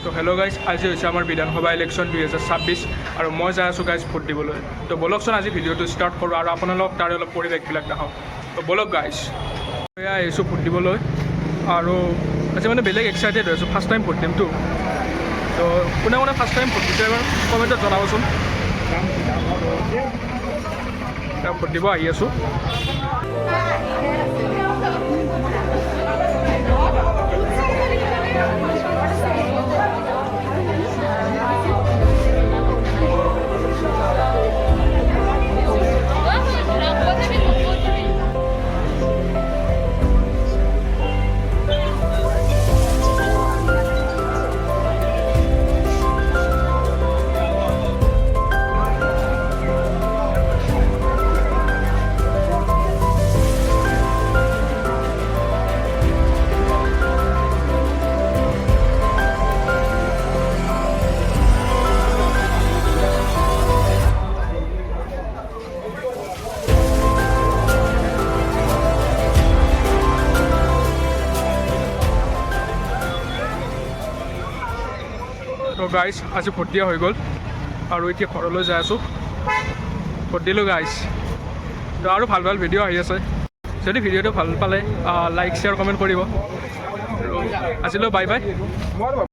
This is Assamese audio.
তো হেল্ল' গাইজ, আজি হৈছে আমাৰ বিধানসভা ইলেকশ্যন 2026 আৰু মই যাই আছোঁ গাইজ ভোট দিবলৈ। তো ব'লকচোন আজি ভিডিঅ'টো ষ্টাৰ্ট কৰোঁ আৰু আপোনালোক তাৰে অলপ পৰিৱেশবিলাক দেখাওঁ। তো ব'লক গাইজ, এয়া আহিছোঁ ভোট দিবলৈ আৰু আজি মানে বেলেগ এক্সাইটেড হৈ আছোঁ, ফাৰ্ষ্ট টাইম ভোট দিমতো। তো কোনে কোনে ফাৰ্ষ্ট টাইম ভোট দিছে এবাৰ কমেণ্টত জনাবচোন। ভোট দিব আহি আছোঁ। তো গাইজ আজি ভোট দিয়া হৈ গ'ল আৰু এতিয়া ঘৰলৈ যাই আছোঁ। ভোট দিলোঁ গাইজ। তো আৰু ভাল ভাল ভিডিঅ' আহি আছে, যদি ভিডিঅ'টো ভাল পালে লাইক শ্বেয়াৰ কমেণ্ট কৰিব। আজিলৈ বাই বাই।